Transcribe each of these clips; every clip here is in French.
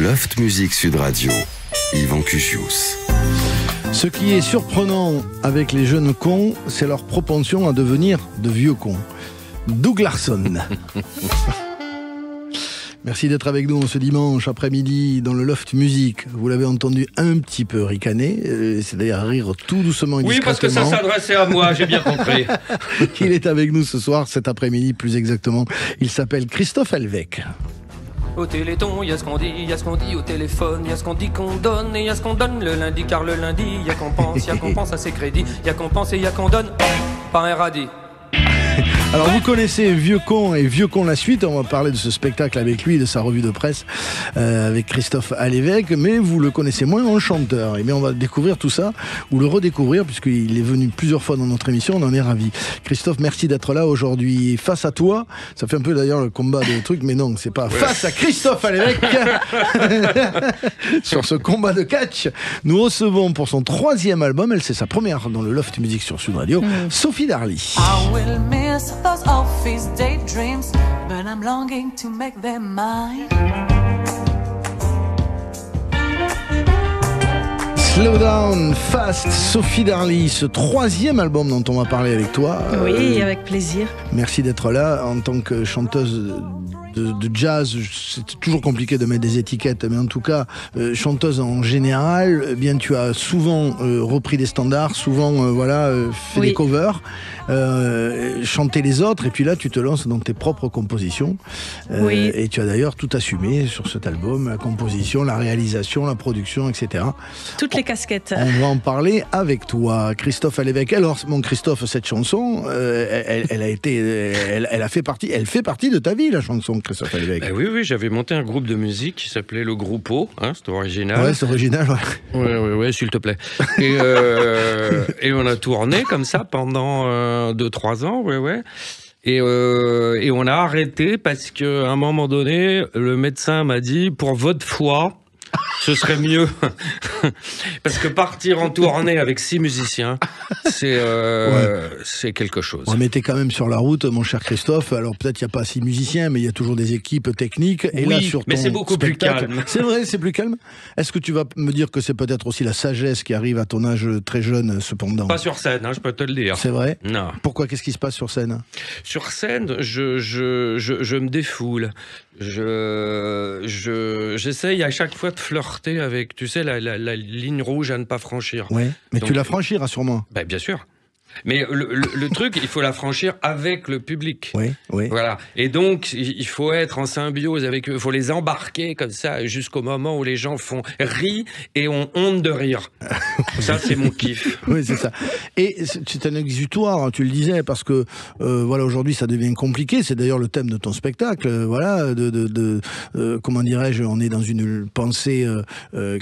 Loft Music Sud Radio, Yvan Cugius. Ce qui est surprenant avec les jeunes cons, c'est leur propension à devenir de vieux cons. Doug Larson. Merci d'être avec nous ce dimanche après-midi dans le Loft Music. Vous l'avez entendu un petit peu ricaner, c'est-à-dire rire tout doucement et discrètement. Oui, parce que ça s'adressait à moi, j'ai bien compris. Il est avec nous ce soir, cet après-midi plus exactement. Il s'appelle Christophe Helvec. Au Téléthon, y a ce qu'on dit, y a ce qu'on dit au téléphone, y a ce qu'on dit qu'on donne et y a ce qu'on donne le lundi, car le lundi, y a qu'on pense à ses crédits, y a qu'on pense et y a qu'on donne par un radis. Alors vous connaissez Vieux Con et Vieux Con la suite, on va parler de ce spectacle avec lui, de sa revue de presse avec Christophe Helvec, mais vous le connaissez moins en chanteur. Et bien on va découvrir tout ça, ou le redécouvrir, puisqu'il est venu plusieurs fois dans notre émission, on en est ravis. Christophe, merci d'être là aujourd'hui. Face à toi, ça fait un peu d'ailleurs le combat de trucs, mais non, c'est pas face à Christophe Helvec. Sur ce combat de catch, nous recevons pour son 3e album, elle c'est sa première dans le Loft Music sur Sud Radio, Sophie Darly. Those office daydreams, but I'm longing to make them mine. Slow Down, Fast, Sophie Darly, ce 3e album dont on va parler avec toi. Oui, avec plaisir. Merci d'être là en tant que chanteuse de jazz. C'est toujours compliqué de mettre des étiquettes, mais en tout cas, chanteuse en général, eh bien tu as souvent repris des standards, souvent fait des covers, chanté les autres, et puis là tu te lances dans tes propres compositions. Et tu as d'ailleurs tout assumé sur cet album, la composition, la réalisation, la production, etc. Toutes les casquettes. On va en parler avec toi, Christophe Helvec. Alors, mon Christophe, cette chanson, elle fait partie de ta vie, la chanson, Christophe Helvec. Oui, j'avais monté un groupe de musique qui s'appelait le Groupo, c'est original. Ouais, c'est original, ouais. Ouais, s'il te plaît. Et on a tourné comme ça pendant 2-3 ans, Et on a arrêté parce qu'à un moment donné, le médecin m'a dit, pour votre foie, ce serait mieux. Parce que partir en tournée avec 6 musiciens, c'est quelque chose. On mettait quand même sur la route, mon cher Christophe. Alors peut-être il n'y a pas 6 musiciens, mais il y a toujours des équipes techniques. Et oui, là, sur mais ton c'est beaucoup spectacle, plus calme. C'est vrai, c'est plus calme. Est-ce que tu vas me dire que c'est peut-être aussi la sagesse qui arrive à ton âge très jeune, cependant? Pas sur scène, je peux te le dire. C'est vrai? Non. Pourquoi? Qu'est-ce qui se passe sur scène? Sur scène, je me défoule. J'essaye à chaque fois de flirter avec, tu sais, la ligne rouge à ne pas franchir. Ouais, mais donc, tu la franchis, rassure-moi. Ben, bien sûr. Mais le truc, il faut la franchir avec le public. Oui. Voilà. Et donc, il faut être en symbiose avec eux. Il faut les embarquer comme ça jusqu'au moment où les gens rient et ont honte de rire. Ça, c'est mon kiff. Oui, c'est ça. Et c'est un exutoire, tu le disais, parce que aujourd'hui, ça devient compliqué. C'est d'ailleurs le thème de ton spectacle. Comment dirais-je, on est dans une pensée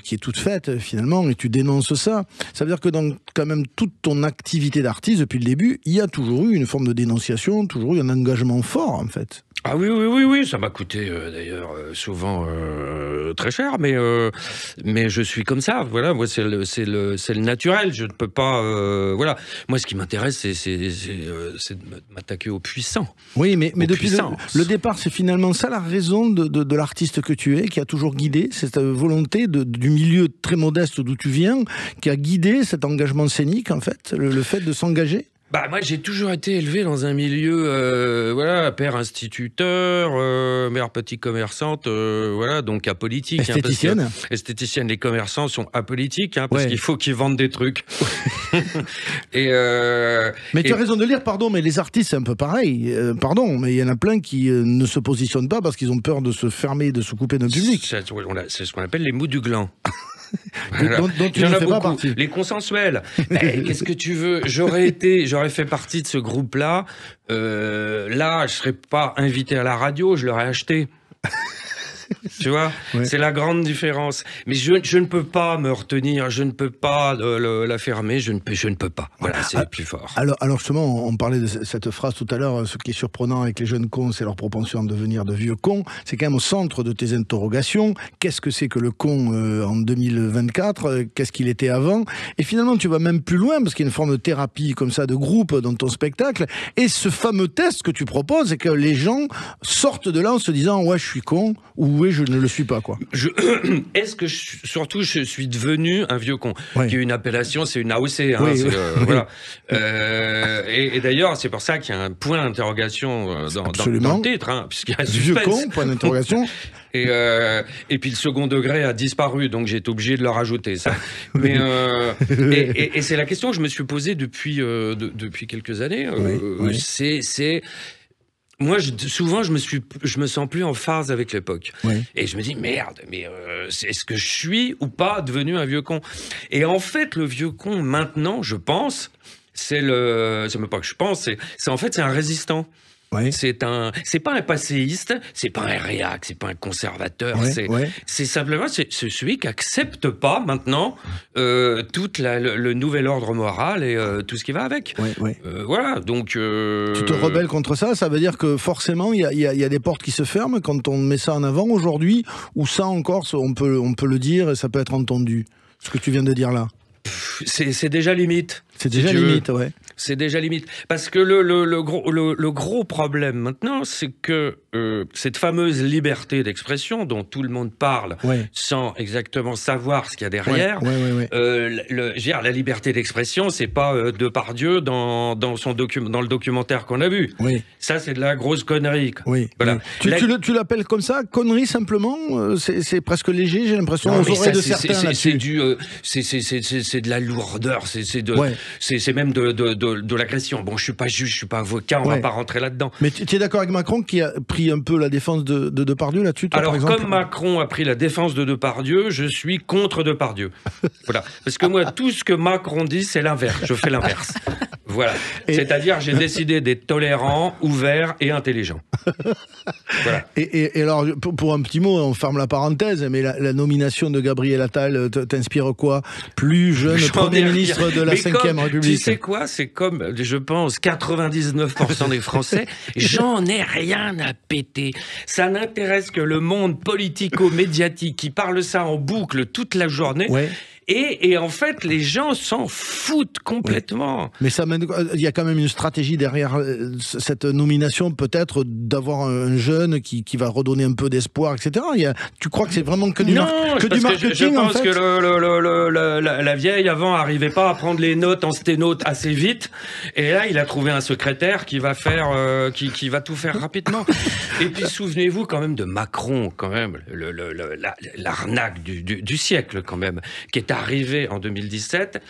qui est toute faite, finalement, et tu dénonces ça. Ça veut dire que dans quand même toute ton activité d'artiste, depuis le début, il y a toujours eu une forme de dénonciation, toujours eu un engagement fort, en fait. Ah oui, ça m'a coûté d'ailleurs souvent très cher, mais je suis comme ça. Voilà, moi c'est le naturel. Je ne peux pas. Moi, ce qui m'intéresse, c'est de m'attaquer aux puissants. Oui, mais depuis le départ, c'est finalement ça la raison de l'artiste que tu es, qui a toujours guidé cette volonté du milieu très modeste d'où tu viens, qui a guidé cet engagement scénique, en fait, le fait de s'engager. Bah moi j'ai toujours été élevé dans un milieu père instituteur, mère petite commerçante, donc apolitique. Esthéticienne. Esthéticienne, les commerçants sont apolitiques parce qu'il faut qu'ils vendent des trucs. Mais tu as raison de le dire, pardon, mais les artistes c'est un peu pareil. Mais il y en a plein qui ne se positionnent pas parce qu'ils ont peur de se fermer, de se couper d'un public. C'est ce qu'on appelle les mous du gland. Voilà. dont tu ne fais pas partie. Les consensuels. Qu'est-ce que tu veux? J'aurais fait partie de ce groupe-là. Là, je serais pas invité à la radio, je l'aurais acheté. Tu vois, c'est la grande différence. Mais je ne peux pas me retenir, je ne peux pas la fermer, je ne peux pas. Voilà, c'est plus fort. Alors justement, on parlait de cette phrase tout à l'heure, ce qui est surprenant avec les jeunes cons, c'est leur propension à devenir de vieux cons. C'est quand même au centre de tes interrogations. Qu'est-ce que c'est que le con en 2024? Qu'est-ce qu'il était avant? Et finalement, tu vas même plus loin, parce qu'il y a une forme de thérapie comme ça, de groupe dans ton spectacle. Et ce fameux test que tu proposes, c'est que les gens sortent de là en se disant « ouais, je suis con » ou « ouais, je ne ne le suis pas, quoi. Est-ce que surtout je suis devenu un vieux con, Ouais. qui est une appellation, c'est une AOC, hein, Oui, c'est, oui. voilà. Et d'ailleurs, c'est pour ça qu'il y a un point d'interrogation dans Absolument. le titre, hein, puisqu'il y a un Vieux suspense. con, point d'interrogation. Et puis le second degré a disparu, donc j'ai été obligé de le rajouter, ça. Mais et c'est la question que je me suis posée depuis quelques années. Oui. C'est moi, souvent, je me sens plus en phase avec l'époque. Oui. Et je me dis, merde, mais est-ce que je suis ou pas devenu un vieux con? Et en fait, le vieux con, maintenant, je pense, c'est même pas que je pense, c'est en fait, c'est un résistant. Ouais. C'est pas un passéiste, c'est pas un réac, c'est pas un conservateur, Ouais. c'est simplement c'est celui qui accepte pas maintenant tout le nouvel ordre moral et tout ce qui va avec. Ouais. Voilà, donc Tu te rebelles contre ça, ça veut dire que forcément il y a des portes qui se ferment quand on met ça en avant aujourd'hui, ou ça encore on peut le dire et ça peut être entendu. Ce que tu viens de dire là. c'est déjà limite. C'est si déjà tu veux. limite, ouais. C'est déjà limite. Parce que le gros problème maintenant, c'est que cette fameuse liberté d'expression dont tout le monde parle Ouais. sans exactement savoir ce qu'il y a derrière, Ouais. je veux dire, la liberté d'expression, c'est pas Depardieu dans le documentaire qu'on a vu. Oui. Ça, c'est de la grosse connerie. Quoi. Oui. Voilà. Oui. Tu l'appelles comme ça, connerie simplement, c'est presque léger, j'ai l'impression, Non, aux mais oreilles de ça, certains c'est là-dessus. c'est de la lourdeur, Ouais. c'est même de l'agression. Bon, je suis pas juge, je suis pas avocat, on va pas rentrer là-dedans. Mais tu es d'accord avec Macron qui a pris un peu la défense de Depardieu là-dessus, toi, Alors, par exemple? comme Macron a pris la défense de Depardieu, je suis contre Depardieu. Voilà. Parce que moi, tout ce que Macron dit, c'est l'inverse. Je fais l'inverse. Voilà. C'est-à-dire, j'ai décidé d'être tolérant, ouvert et intelligent. Voilà. Et alors, pour un petit mot, on ferme la parenthèse, mais la nomination de Gabriel Attal t'inspire quoi? Plus jeune Premier ministre de la Ve République. Tu sais quoi? C'est comme, je pense, 99% des Français. J'en ai rien à péter. Ça n'intéresse que le monde politico-médiatique qui parle ça en boucle toute la journée. Ouais. Et en fait, les gens s'en foutent complètement. Mais il y a quand même une stratégie derrière cette nomination, peut-être Non, d'avoir un jeune qui va redonner un peu d'espoir, etc. Tu crois que c'est vraiment que du marketing, je pense en fait? que la vieille avant arrivait pas à prendre les notes en sténo assez vite, et là il a trouvé un secrétaire qui va faire, qui va tout faire rapidement. Et puis souvenez-vous quand même de Macron, quand même, l'arnaque du siècle quand même, qui est arrivé en 2017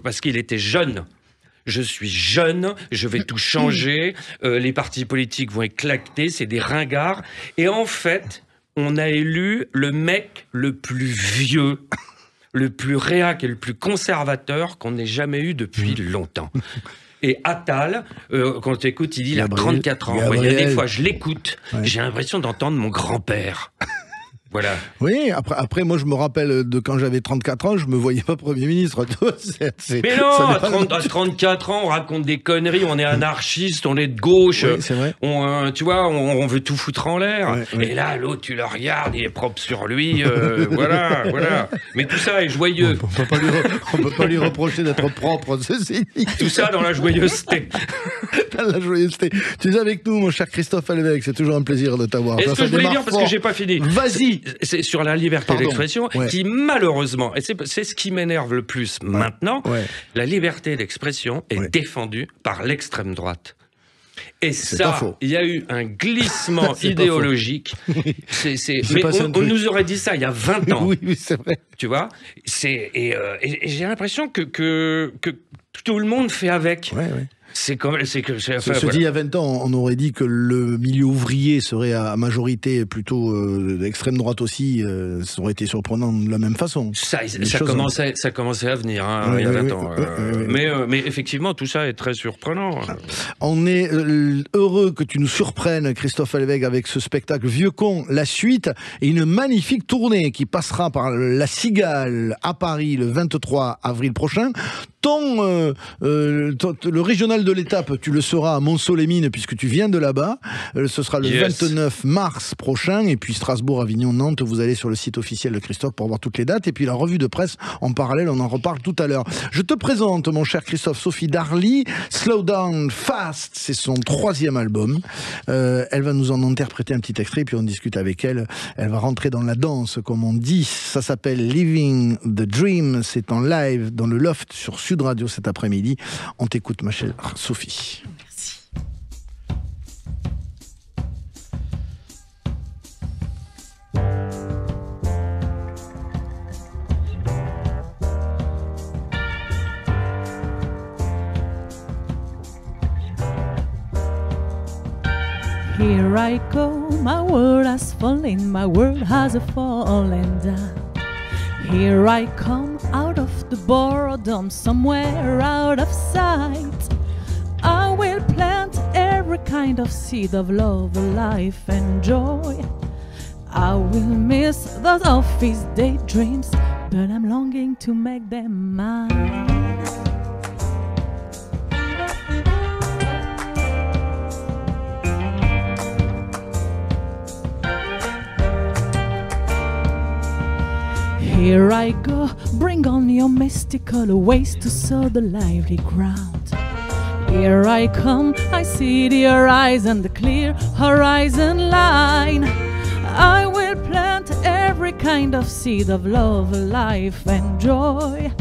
parce qu'il était jeune. Je suis jeune, je vais tout changer, les partis politiques vont éclater, c'est des ringards. Et en fait, on a élu le mec le plus vieux, le plus réac et le plus conservateur qu'on ait jamais eu depuis longtemps. Et Attal, quand tu écoutes, il dit il a 34 ans. Il y a des fois, je l'écoute, j'ai l'impression d'entendre mon grand-père. Voilà. Oui, après, moi, je me rappelle de quand j'avais 34 ans, je me voyais pas Premier ministre. Mais non, à 34 ans, on raconte des conneries, on est anarchiste, on est de gauche. Oui, c'est vrai. Tu vois, on veut tout foutre en l'air. Ouais. Et là, l'autre, tu le regardes, il est propre sur lui. Voilà. Mais tout ça est joyeux. On peut pas lui reprocher d'être propre. Tout ça dans la joyeuseté. La joyeuseté. Tu es avec nous, mon cher Christophe Helleweg. C'est toujours un plaisir de t'avoir. Est-ce que je voulais dire, parce que j'ai pas fini. Vas-y. C'est sur la liberté d'expression qui, malheureusement, et c'est ce qui m'énerve le plus maintenant, la liberté d'expression est défendue par l'extrême droite. Et ça, il y a eu un glissement idéologique. Mais on nous aurait dit ça il y a 20 ans. Oui, c'est vrai. Tu vois, et j'ai l'impression que tout le monde fait avec. Ouais. C'est comme, c'est que, Ceci dit, il y a 20 ans, on aurait dit que le milieu ouvrier serait à majorité plutôt d'extrême droite aussi. Ça aurait été surprenant de la même façon. Ça commençait à venir, il y a 20 ans. Mais effectivement, tout ça est très surprenant. On est heureux que tu nous surprennes, Christophe Helleweg, avec ce spectacle Vieux Con, la suite, et une magnifique tournée qui passera par la Cigale à Paris le 23 avril prochain. le régional de l'étape, tu le seras à Montceau-les-Mines puisque tu viens de là-bas. Ce sera le 29 mars prochain. Et puis Strasbourg, Avignon, Nantes, vous allez sur le site officiel de Christophe pour voir toutes les dates. Et puis la revue de presse en parallèle, on en reparle tout à l'heure. Je te présente, mon cher Christophe, Sophie Darly. Slow Down Fast, c'est son 3e album. Elle va nous en interpréter un petit extrait, puis on discute avec elle. Elle va rentrer dans la danse, comme on dit. Ça s'appelle Living the Dream. C'est en live dans le Loft sur Sud Radio cet après-midi. On t'écoute, ma chère Sophie. Merci. Here I go, my world has fallen, my world has fallen down. Here I come out of the boredom, somewhere out of sight. I will plant every kind of seed of love, life and joy. I will miss those office daydreams, but I'm longing to make them mine. Here I go, bring on your mystical ways to sow the lively ground. Here I come, I see the horizon, the clear horizon line. I will plant every kind of seed of love, life and joy.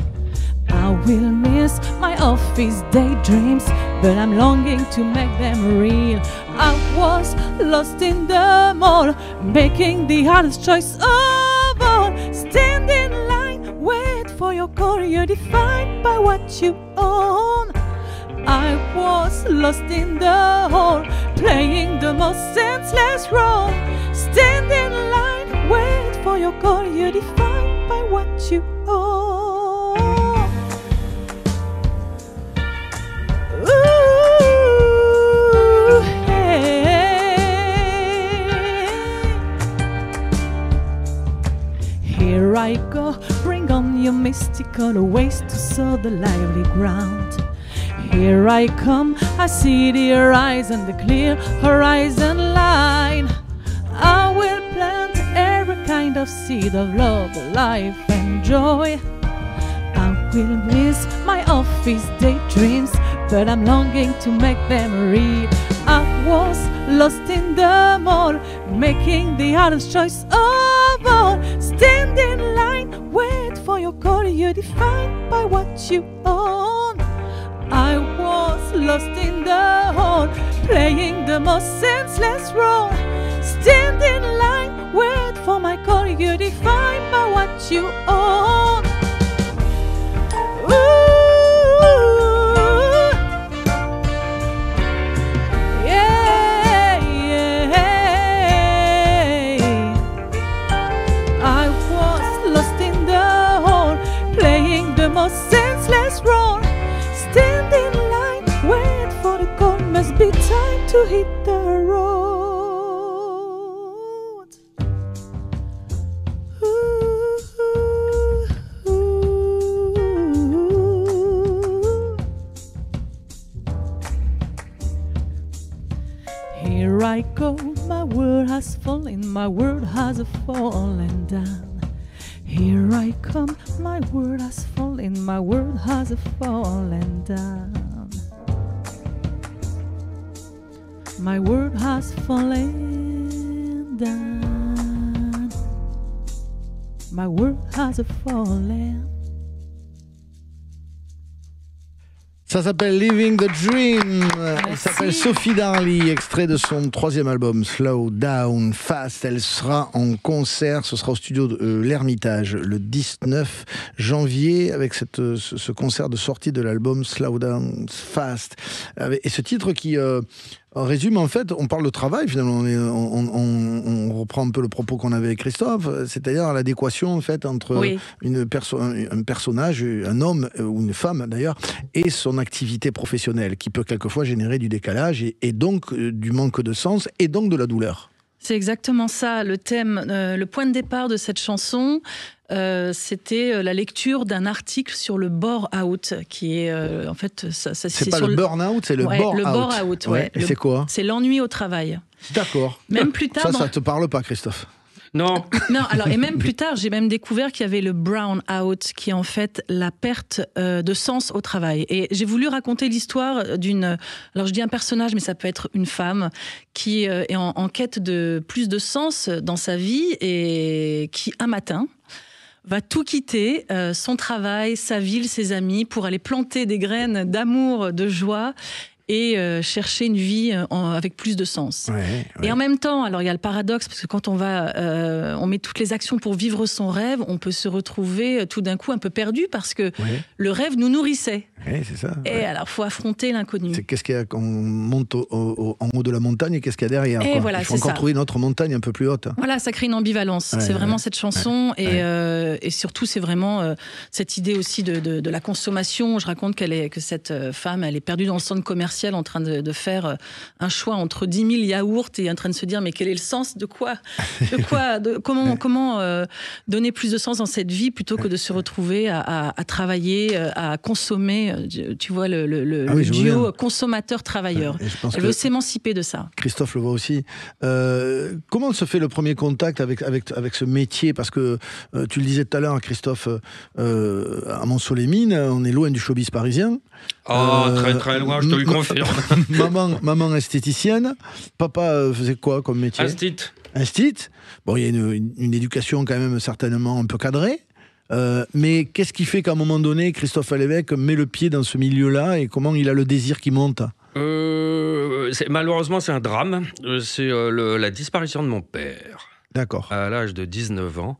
I will miss my office daydreams, but I'm longing to make them real. I was lost in the mall, making the hardest choice of all. Stand in line, wait for your call, you're defined by what you own. I was lost in the hall, playing the most senseless role. Stand in line, wait for your call, you're defined by what you own. Ooh, hey. Here I go, bring on your mystical ways to sow the lively ground. Here I come, I see the horizon, the clear horizon line. I will plant every kind of seed of love, life and joy. I will miss my office daydreams, but I'm longing to make them real. I was lost in the mall, making the hardest choice of all. Stand in line, wait for your call, you're defined by what you own. I was lost in the hall, playing the most senseless role. Stand in line, wait for my call, you're defined by what you own. Ooh, yeah, yeah. I was lost in the hall, playing the most senseless role. Stand in line, wait for the call, must be time to hit the road. Ooh, ooh, ooh. Here I go, my world has fallen, my world has fallen down. Here I come, my world has fallen, my world has fallen down. My world has fallen down. My world has fallen. Ça s'appelle Living the Dream. Elle s'appelle Sophie Darly, extrait de son 3e album Slow Down Fast. Elle sera en concert, ce sera au studio de l'Ermitage le 19 janvier avec ce concert de sortie de l'album Slow Down Fast. Et ce titre qui en résume, en fait, on parle de travail, finalement. On reprend un peu le propos qu'on avait avec Christophe, c'est-à-dire l'adéquation, en fait, entre un personnage, un homme ou une femme, d'ailleurs, et son activité professionnelle, qui peut quelquefois générer du décalage et donc du manque de sens et donc de la douleur. C'est exactement ça, le thème, le point de départ de cette chanson. C'était la lecture d'un article sur le bore-out, qui est en fait... c'est pas le burn-out, c'est le bore-out. Le bore-out, ouais. Et c'est quoi? C'est l'ennui au travail. D'accord. Même plus tard... Ça te parle pas, Christophe? Non. Non, alors, et même plus tard, j'ai même découvert qu'il y avait le brown-out, qui est en fait la perte de sens au travail. Et j'ai voulu raconter l'histoire d'une... Alors, je dis un personnage, mais ça peut être une femme qui est en quête de plus de sens dans sa vie et qui, un matin, va tout quitter, son travail, sa ville, ses amis, pour aller planter des graines d'amour, de joie et chercher une vie avec plus de sens. Ouais. Et en même temps, alors il y a le paradoxe, parce que quand on met toutes les actions pour vivre son rêve, on peut se retrouver tout d'un coup un peu perdu, parce que le rêve nous nourrissait. Oui, c'est ça. Et alors, il faut affronter l'inconnu. C'est qu'est-ce qu'il y a quand on monte en haut de la montagne et qu'est-ce qu'il y a derrière. Et quoi. voilà, il faut encore trouver une autre montagne un peu plus haute. Voilà, ça crée une ambivalence. C'est vraiment cette chanson. Et surtout, c'est vraiment cette idée aussi de la consommation. Je raconte que cette femme, elle est perdue dans le centre commercial en train de faire un choix entre 10 000 yaourts et en train de se dire mais quel est le sens de quoi comment donner plus de sens dans cette vie plutôt que de se retrouver à travailler, à consommer. Tu vois le duo consommateur-travailleur. Elle veut s'émanciper de ça. Christophe le voit aussi. Comment se fait le premier contact avec ce métier? Parce que tu le disais tout à l'heure, Christophe, à Montceau-les-Mines, on est loin du showbiz parisien. Très très loin, je te le confirme. Maman esthéticienne, papa faisait quoi comme métier? Instit. Bon, il y a une éducation quand même certainement un peu cadrée. Mais qu'est-ce qui fait qu'à un moment donné, Christophe Alévêque met le pied dans ce milieu-là et comment il a le désir qui monte? Malheureusement, c'est un drame. C'est la disparition de mon père. D'accord. À l'âge de 19 ans.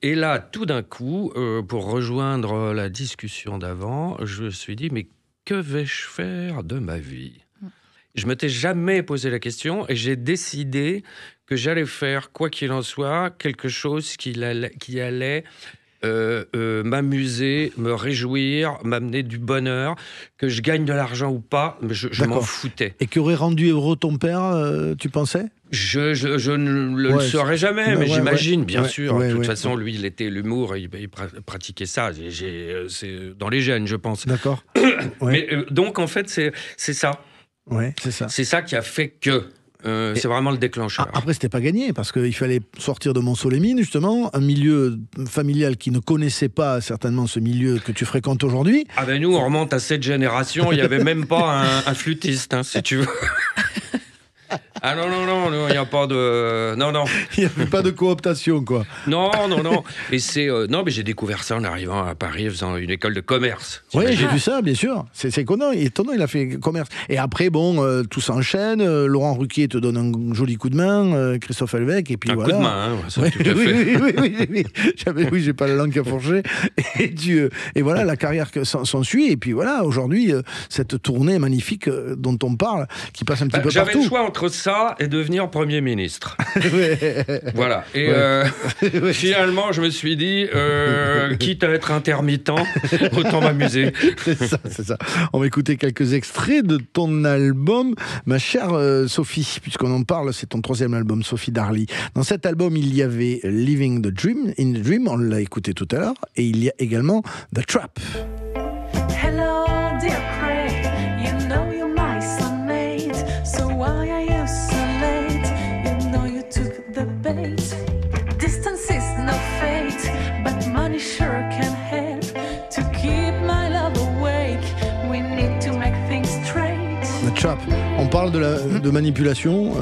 Et là, tout d'un coup, pour rejoindre la discussion d'avant, je me suis dit, mais que vais-je faire de ma vie? Je ne m'étais jamais posé la question et j'ai décidé que j'allais faire, quoi qu'il en soit, quelque chose qui allait m'amuser, me réjouir, m'amener du bonheur, que je gagne de l'argent ou pas, mais je m'en foutais. Et qui aurait rendu heureux ton père, tu pensais? Je ne le saurais jamais, mais j'imagine, bien sûr. De toute façon, lui, il était l'humour, il pratiquait ça. C'est dans les gènes, je pense. D'accord. Mais donc, en fait, c'est ça. Ouais, c'est ça. C'est ça qui a fait que... c'est vraiment le déclencheur. Après, c'était pas gagné, parce qu'il fallait sortir de Montceau-les-Mines, justement, un milieu familial qui ne connaissait pas certainement ce milieu que tu fréquentes aujourd'hui. Ah ben nous, on remonte à cette génération, il n'y avait même pas un flûtiste, si tu veux. Ah non, il n'y a pas de... Non. Il n'y avait pas de cooptation, quoi. Non. Et c'est... Non, mais j'ai découvert ça en arrivant à Paris, en faisant une école de commerce. Oui, j'ai vu ça, bien sûr. C'est étonnant, il a fait commerce. Et après, bon, tout s'enchaîne. Laurent Ruquier te donne un joli coup de main, Christophe Alévêque, et puis voilà. Coup de main, ça, tout à fait. Oui, j'ai pas la langue à forger. Et voilà, la carrière s'ensuit. Et puis voilà, aujourd'hui, cette tournée magnifique dont on parle, qui passe un petit peu j'avais partout. Le choix entre ça et devenir Premier ministre. Voilà. Et finalement, je me suis dit, quitte à être intermittent, autant m'amuser. C'est ça. On va écouter quelques extraits de ton album, ma chère Sophie, puisqu'on en parle, c'est ton 3e album, Sophie Darly. Dans cet album, il y avait Living the Dream, in the Dream, on l'a écouté tout à l'heure, et il y a également The Trap. Hello, dear Craig, you know you're my soulmate, so why are you so late? You know you took the bait. Distance is no fate, but money sure can help to keep my love awake. We need to make things straight. The Trap. On parle de manipulation,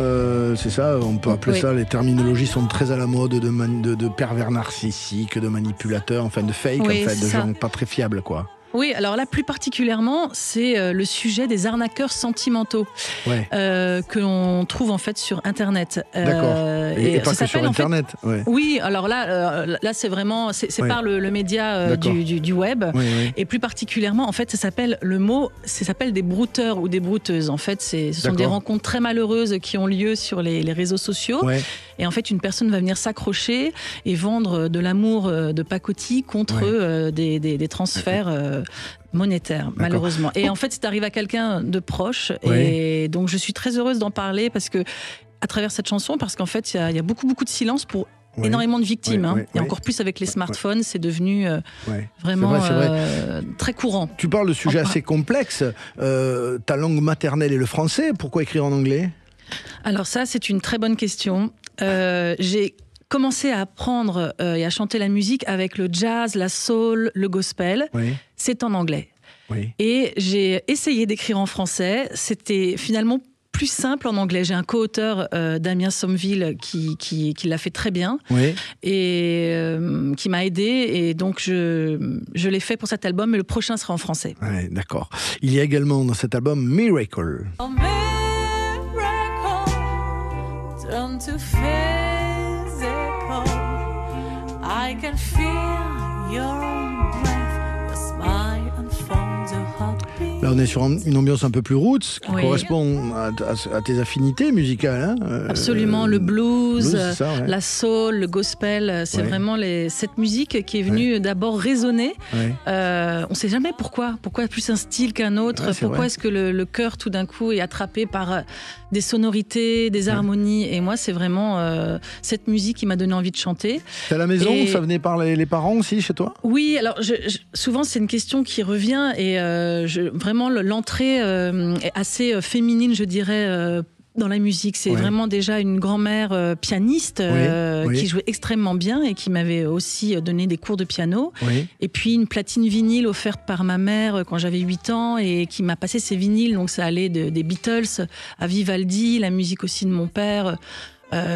c'est ça, on peut appeler ça, les terminologies sont très à la mode, de pervers narcissiques, de manipulateurs, enfin de fake, en fait, de gens pas très fiables, quoi. Oui, alors là, plus particulièrement, c'est le sujet des arnaqueurs sentimentaux que l'on trouve en fait sur Internet. D'accord. Et pas que sur Internet. Oui, alors là c'est vraiment, c'est par le média du web. Et plus particulièrement, en fait, ça s'appelle des brouteurs ou des brouteuses. En fait, ce sont des rencontres très malheureuses qui ont lieu sur les réseaux sociaux. Et en fait, une personne va venir s'accrocher et vendre de l'amour de pacotille contre des transferts monétaire, malheureusement. Et en fait, c'est arrivé à quelqu'un de proche. Et donc, je suis très heureuse d'en parler parce que à travers cette chanson parce qu'en fait, il y a beaucoup de silence pour énormément de victimes. Et encore plus avec les smartphones, c'est devenu vraiment c'est vrai. très courant. Tu parles de sujets assez complexes. Ta langue maternelle est le français. Pourquoi écrire en anglais ? Alors ça, c'est une très bonne question. J'ai commencé à apprendre et à chanter la musique avec le jazz, la soul, le gospel. C'est en anglais. Et j'ai essayé d'écrire en français. C'était finalement plus simple en anglais. J'ai un co-auteur, Damien Sommeville, qui l'a fait très bien et qui m'a aidé. Et donc, je l'ai fait pour cet album, mais le prochain sera en français. D'accord. Il y a également dans cet album Miracle. A miracle turned to physical. I can feel your breath, your smile unfolds a heartbeat. Là, on est sur une ambiance un peu plus roots, qui correspond à tes affinités musicales. Absolument, le blues, ça, la soul, le gospel, c'est vraiment cette musique qui est venue d'abord résonner. On ne sait jamais pourquoi plus un style qu'un autre, pourquoi est-ce que le cœur tout d'un coup est attrapé par des sonorités, des harmonies. Et moi, c'est vraiment cette musique qui m'a donné envie de chanter. C'est à la maison, ça venait par les parents aussi chez toi ? Oui, alors souvent c'est une question qui revient et vraiment l'entrée est assez féminine, je dirais, dans la musique. C'est vraiment déjà une grand-mère pianiste qui jouait extrêmement bien et qui m'avait aussi donné des cours de piano. Et puis une platine vinyle offerte par ma mère quand j'avais 8 ans et qui m'a passé ses vinyles. Donc ça allait des Beatles à Vivaldi, la musique aussi de mon père,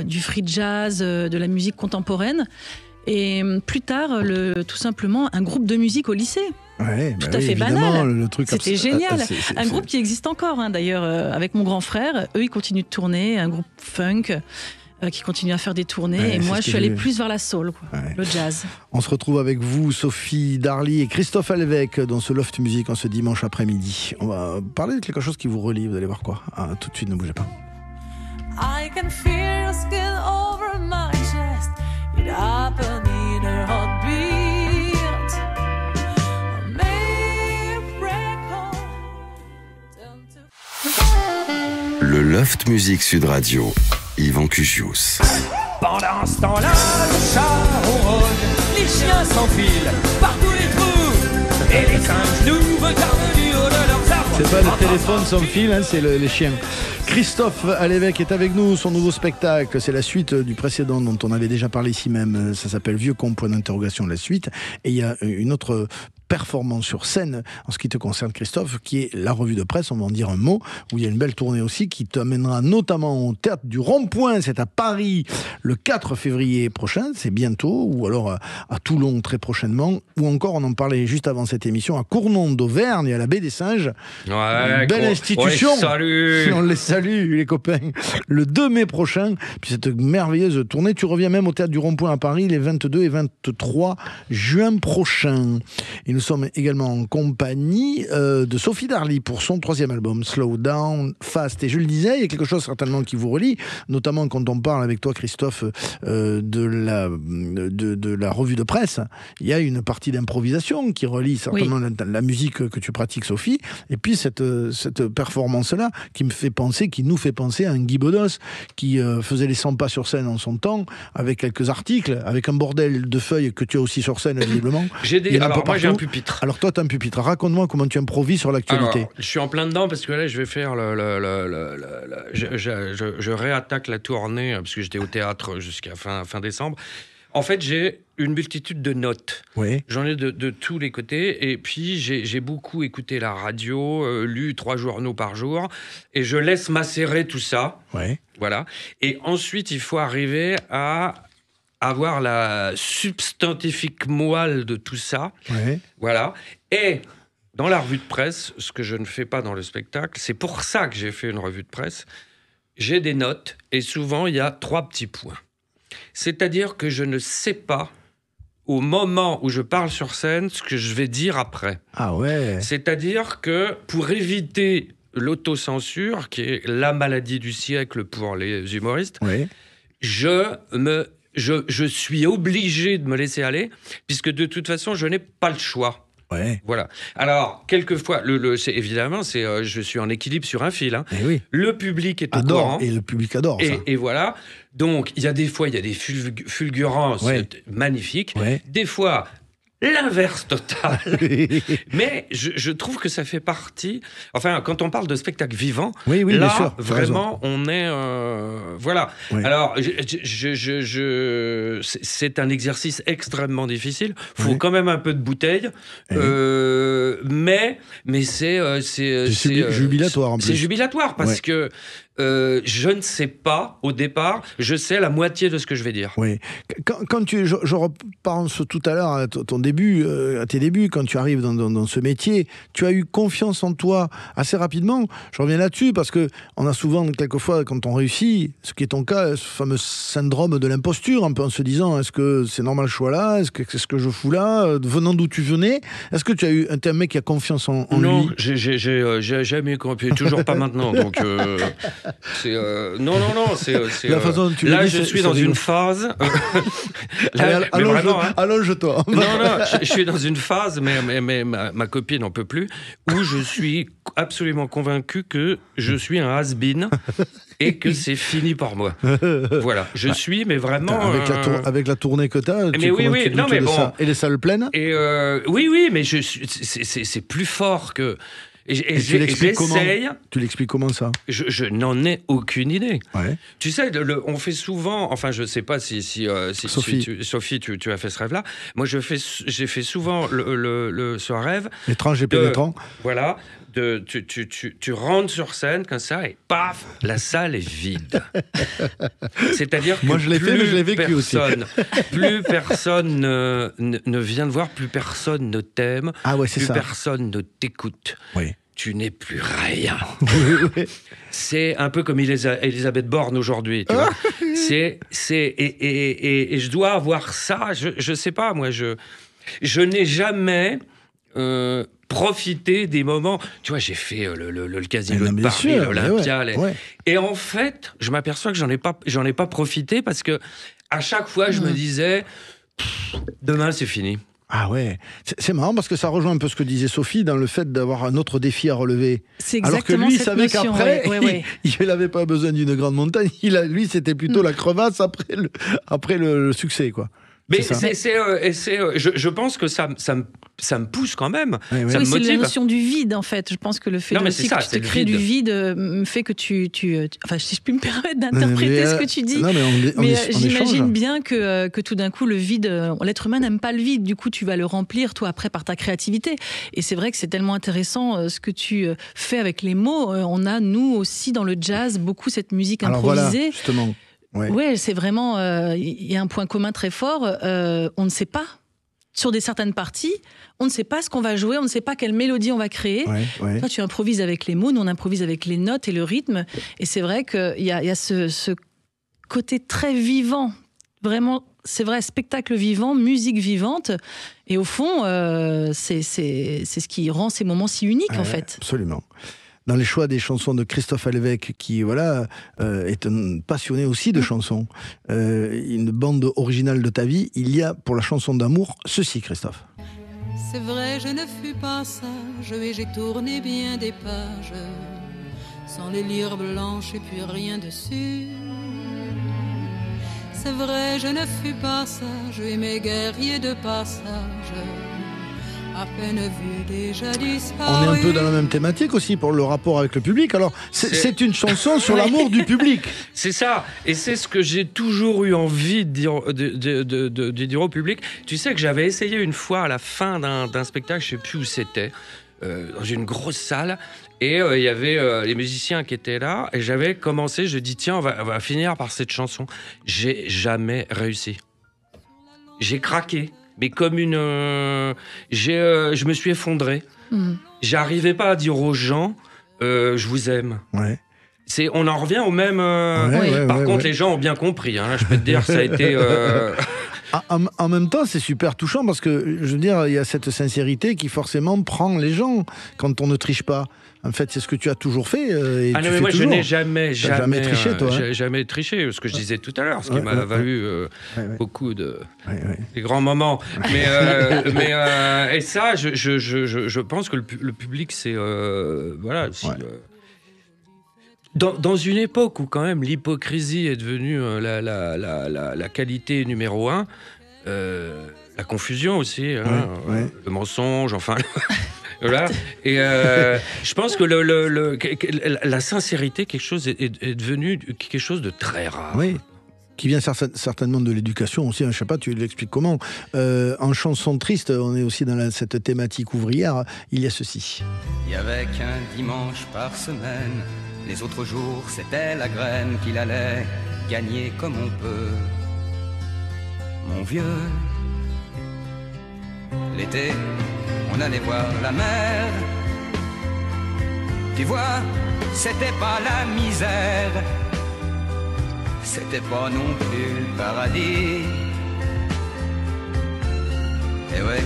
du free jazz, de la musique contemporaine. Et plus tard, tout simplement, un groupe de musique au lycée. Tout à fait banal. C'était génial. Un groupe qui existe encore, d'ailleurs, avec mon grand frère. Eux, ils continuent de tourner. Un groupe funk qui continue à faire des tournées. Et moi, je suis allée plus vers la soul, le jazz. On se retrouve avec vous, Sophie Darly et Christophe Alvec, dans ce Loft Music en ce dimanche après-midi. On va parler de quelque chose qui vous relie. Vous allez voir quoi. Tout de suite, ne bougez pas. I can feel your skin over my chest. It happened in a heartbeat. A miracle turned to... Le Loft Music Sud Radio, Yvan Cugius. Pendant ce temps-là, le chat ronronne, les chiens s'enfilent par tous les trous, et les singes nous regardent du haut de leurs arbres. C'est pas le téléphone sans fil, c'est les chiens. Christophe Alvec est avec nous, son nouveau spectacle, c'est la suite du précédent dont on avait déjà parlé ici même, ça s'appelle Vieux con, point d'interrogation, la suite, et il y a une autre performance sur scène en ce qui te concerne, Christophe, qui est la revue de presse, on va en dire un mot, où il y a une belle tournée aussi qui t'amènera notamment au Théâtre du Rond-Point, c'est à Paris le 4 février prochain, c'est bientôt, ou alors à Toulon très prochainement, ou encore, on en parlait juste avant cette émission, à Cournon d'Auvergne, à la Baie des Singes, une belle institution, on les salue les copains, le 2 mai prochain, puis cette merveilleuse tournée, tu reviens même au Théâtre du Rond-Point à Paris les 22 et 23 juin prochains. Et nous sommes également en compagnie de Sophie Darly pour son 3e album, Slow Down Fast. Et je le disais, il y a quelque chose certainement qui vous relie, notamment quand on parle avec toi, Christophe, de la revue de presse. Il y a une partie d'improvisation qui relie certainement la musique que tu pratiques, Sophie, et puis cette performance-là qui nous fait penser à un Guy Bedos qui faisait les 100 pas sur scène en son temps, avec quelques articles, avec un bordel de feuilles que tu as aussi sur scène, visiblement. Alors moi j'ai un pupitre. Alors toi tu as un pupitre. Raconte-moi comment tu improvises sur l'actualité. Alors, je suis en plein dedans parce que là je vais faire je réattaque la tournée parce que j'étais au théâtre jusqu'à fin décembre. En fait, j'ai une multitude de notes. J'en ai de tous les côtés. Et puis, j'ai beaucoup écouté la radio, lu 3 journaux par jour. Et je laisse macérer tout ça. Voilà. Et ensuite, il faut arriver à avoir la substantifique moelle de tout ça. Voilà. Et dans la revue de presse, ce que je ne fais pas dans le spectacle, c'est pour ça que j'ai fait une revue de presse, j'ai des notes. Et souvent, il y a 3 petits points. C'est-à-dire que je ne sais pas, au moment où je parle sur scène, ce que je vais dire après. C'est-à-dire que pour éviter l'autocensure, qui est la maladie du siècle pour les humoristes, je suis obligé de me laisser aller, puisque de toute façon, je n'ai pas le choix. Ouais. Voilà. Alors, quelquefois, évidemment, je suis en équilibre sur un fil. Hein. Eh oui. Le public est au Adore, courant. et le public adore ça. Et voilà. Donc, il y a des fois, il y a des fulgurances magnifiques. Ouais. Des fois, l'inverse total. Mais je trouve que ça fait partie... Enfin, quand on parle de spectacle vivant, Oui, bien là, sûr, t'as vraiment, on est... voilà. Oui. Alors, c'est un exercice extrêmement difficile. Il faut Oui. quand même un peu de bouteille. Mais c'est... jubilatoire, en plus. C'est jubilatoire, parce que je ne sais pas, au départ, je sais la moitié de ce que je vais dire. Oui. Quand je repense tout à l'heure à à tes débuts, quand tu arrives dans ce métier, tu as eu confiance en toi assez rapidement. Je reviens là-dessus parce que on a souvent, quelquefois, quand on réussit, ce qui est ton cas, ce fameux syndrome de l'imposture, un peu en se disant, est-ce que c'est normal que je sois là? Qu'est-ce que je fous là? Venant d'où tu venais? Est-ce que tu as eu un mec qui a confiance en non, lui? j'ai jamais eu confiance, toujours pas maintenant. Donc, non, c'est La façon dont tu là, le dis, je suis dans une phase. Là, Allez, mais vraiment, hein. allonge-toi. Non, je suis dans une phase, mais ma copine n'en peut plus, où je suis absolument convaincu que je suis un has-been et que c'est fini pour moi. Voilà, je suis, mais vraiment... Avec la tournée que tu as, mais oui, non, mais bon... ça. Et les salles pleines? Et oui, mais c'est plus fort que... Et tu l'expliques comment? j'essaye... Tu l'expliques comment ça? Je n'en ai aucune idée. Ouais. Tu sais, on fait souvent... Enfin, je ne sais pas si Sophie, tu as fait ce rêve-là. Moi, j'ai fait souvent ce rêve... Étrange et pénétrant. Voilà. Tu rentres sur scène comme ça et paf, la salle est vide. C'est-à-dire que moi, je l'ai fait, mais je l'ai vécu aussi. Plus personne ne vient te voir, plus personne ne t'aime, plus personne ne t'écoute. Oui. Tu n'es plus rien. C'est un peu comme Elisabeth Borne aujourd'hui. Tu vois. Et je dois avoir ça. Je sais pas, moi, je n'ai jamais profité des moments. Tu vois, j'ai fait le Casino de Paris, l'Olympia. Et en fait, je m'aperçois que j'en ai pas profité parce que à chaque fois, je me disais, demain, c'est fini. Ah ouais, c'est marrant parce que ça rejoint un peu ce que disait Sophie dans le fait d'avoir un autre défi à relever. C'est exactement alors que lui, il cette savait notion, qu'après, ouais. il n'avait pas besoin d'une grande montagne. Lui, c'était plutôt la crevasse après le succès, quoi. Mais je pense que ça me pousse quand même. Ça me c'est motive. la notion du vide, en fait. Je pense que le fait que tu te crées du vide fait que enfin, si je puis me permettre d'interpréter ce que tu dis. Non, mais j'imagine bien que tout d'un coup, le vide, l'être humain n'aime pas le vide. Du coup, tu vas le remplir, toi, après, par ta créativité. Et c'est vrai que c'est tellement intéressant ce que tu fais avec les mots. On a, nous aussi, dans le jazz, beaucoup cette musique improvisée. Alors voilà, justement. Ouais, c'est vraiment... Il y a un point commun très fort. On ne sait pas. Sur certaines parties, on ne sait pas ce qu'on va jouer, on ne sait pas quelle mélodie on va créer. Toi, tu improvises avec les mots, nous, on improvise avec les notes et le rythme. Et c'est vrai qu'il y a ce côté très vivant. Vraiment, c'est vrai, spectacle vivant, musique vivante. Et au fond, c'est ce qui rend ces moments si uniques, en fait. Absolument. Dans les choix des chansons de Christophe Alvec, qui est un passionné aussi de chansons, une bande originale de ta vie, il y a pour la chanson d'amour ceci, Christophe. C'est vrai, je ne fus pas sage et j'ai tourné bien des pages sans les lire blanches et puis rien dessus. C'est vrai, je ne fus pas sage et mes guerriers de passage à peine vu déjà disparu. On est un peu dans la même thématique aussi pour le rapport avec le public. Alors, c'est une chanson sur l'amour du public. C'est ça. Et c'est ce que j'ai toujours eu envie de dire au public. Tu sais que j'avais essayé une fois à la fin d'un spectacle, je ne sais plus où c'était, dans une grosse salle. Et il y avait les musiciens qui étaient là. Et j'avais commencé, je dis tiens, on va finir par cette chanson. J'ai jamais réussi. J'ai craqué. Mais comme je me suis effondré. J'arrivais pas à dire aux gens je vous aime. Ouais. On en revient au même. Par contre, les gens ont bien compris. Hein, je peux te dire, ça a été. En même temps, c'est super touchant parce que, je veux dire, il y a cette sincérité qui forcément prend les gens quand on ne triche pas. En fait, c'est ce que tu as toujours fait. Et Ah tu non, mais fais moi, toujours. je n'ai jamais triché, toi. J'ai jamais triché, ce que je disais tout à l'heure, ce qui m'a valu beaucoup de des grands moments. Mais et ça, je pense que le public, c'est voilà. Dans une époque où quand même l'hypocrisie est devenue la qualité numéro 1, la confusion aussi, le mensonge, enfin. Voilà. Et je pense que la sincérité, quelque chose est devenu quelque chose de très rare. Oui. Qui vient certainement de l'éducation aussi, hein, je sais pas, tu l'expliques comment. En chanson triste, on est aussi dans cette thématique ouvrière, il y a ceci. Il y avait qu'un dimanche par semaine, les autres jours c'était la graine qu'il allait gagner comme on peut. Mon vieux, l'été, on allait voir la mer. Tu vois, c'était pas la misère, c'était pas non plus le paradis. Et ouais,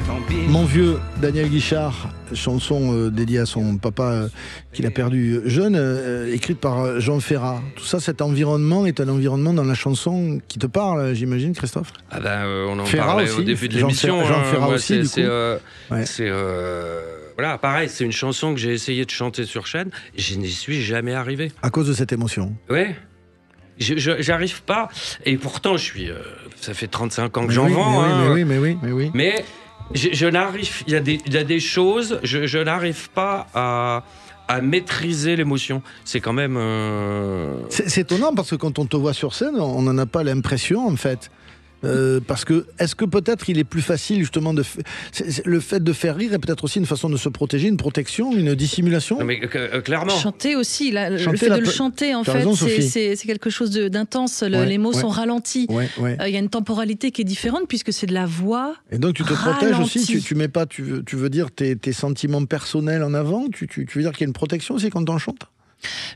tant pis. Mon vieux, Daniel Guichard, chanson dédiée à son papa qu'il a perdu jeune, écrite par Jean Ferrat. Tout ça, cet environnement est un environnement dans la chanson qui te parle, j'imagine, Christophe? Ah ben, on en Ferrat parlait aussi, au début de l'émission. Jean Ferrat moi, aussi, voilà, pareil, c'est une chanson que j'ai essayé de chanter sur scène et je n'y suis jamais arrivé. À cause de cette émotion. Ouais. J'arrive pas. Et pourtant, ça fait 35 ans que j'en vends. Mais oui. Mais je n'arrive. Il y a des choses. Je n'arrive pas à maîtriser l'émotion. C'est quand même. C'est étonnant parce que quand on te voit sur scène, on n'en a pas l'impression en fait. Parce que, est-ce que peut-être il est plus facile justement le fait de faire rire est peut-être aussi une façon de se protéger, une protection, une dissimulation? Non mais clairement. Chanter aussi, le fait de le chanter en fait, c'est quelque chose d'intense. Les mots sont ralentis. Il y a une temporalité qui est différente puisque c'est de la voix. Et donc tu te protèges aussi. Tu mets pas, tu veux dire tes sentiments personnels en avant. Tu veux dire qu'il y a une protection aussi quand on chante?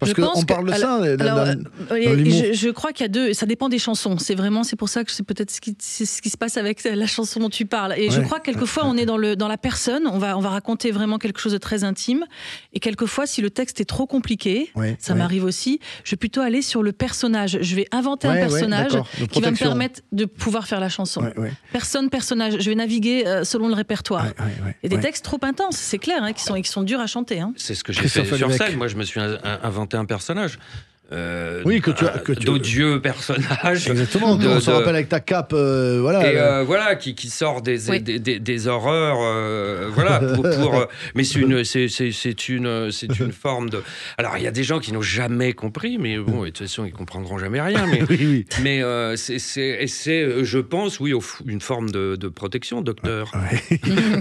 Parce qu'on parle de ça dans l'humour. Je crois qu'il y a deux. Ça dépend des chansons. C'est pour ça que c'est peut-être ce qui se passe avec la chanson dont tu parles. Et je crois que quelquefois on est dans la personne. On va raconter vraiment quelque chose de très intime. Et quelquefois, si le texte est trop compliqué, ça m'arrive aussi. Je vais plutôt aller sur le personnage. Je vais inventer un personnage qui va me permettre de pouvoir faire la chanson. Personnage. Je vais naviguer selon le répertoire. Et des textes trop intenses, c'est clair, hein, qui sont durs à chanter. Hein. C'est ce que j'ai fait sur scène. Moi, je me suis inventé un personnage. D'odieux personnage. Exactement. On se rappelle avec ta cape, voilà. Et voilà, qui sort des horreurs, voilà. Mais c'est une forme de. Alors il y a des gens qui n'ont jamais compris, mais bon, de toute façon ils comprendront jamais rien. Mais mais c'est, je pense, une forme de protection, docteur.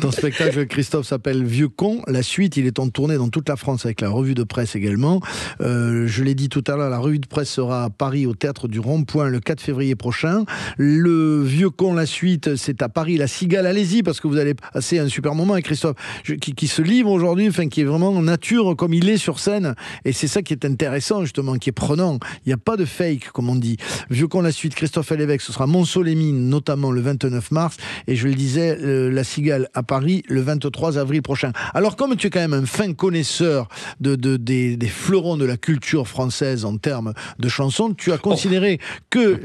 Ton spectacle, Christophe, s'appelle Vieux con. La suite, il est en tournée dans toute la France avec la revue de presse également. Je l'ai dit tout à l'heure. La revue de presse sera à Paris au Théâtre du Rond-Point le 4 février prochain. Le Vieux con, la suite, c'est à Paris, la Cigale. Allez-y parce que vous allez passer un super moment avec Christophe qui se livre aujourd'hui, qui est vraiment en nature comme il est sur scène. Et c'est ça qui est intéressant justement, qui est prenant. Il n'y a pas de fake comme on dit. Vieux con, la suite, Christophe Elévêque, ce sera Mont-Soleil-Mines notamment le 29 mars. Et je le disais, la Cigale à Paris le 23 avril prochain. Alors comme tu es quand même un fin connaisseur des fleurons de la culture française en termes de chansons, tu as considéré que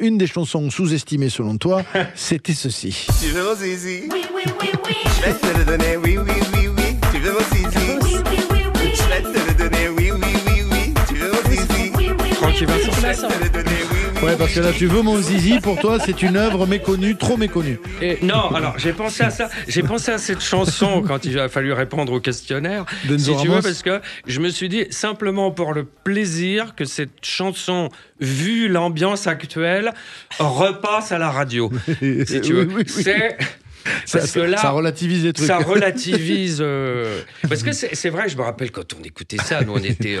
une des chansons sous-estimées selon toi, c'était ceci. Tu veux mon zizi? Oui, oui, oui, oui. Je vais te le donner, oui, oui, oui, oui. Tu veux mon zizi? Oui, oui, oui, oui. Je vais te le donner, oui, oui, oui, oui. Tu veux mon zizi? Oui, oui, Tranquille, Vincent. Je vais te le donner, oui, oui. Ouais, parce que là, tu veux mon zizi, pour toi, c'est une œuvre méconnue, trop méconnue. Et non, alors j'ai pensé à ça. J'ai pensé à cette chanson quand il a fallu répondre au questionnaire. Denzo si tu veux, Ramos. parce que je me suis dit simplement pour le plaisir que cette chanson, vu l'ambiance actuelle, repasse à la radio. Si tu veux, c'est. Parce que là, ça relativise les trucs. Ça relativise. Parce que c'est vrai, je me rappelle quand on écoutait ça, nous on était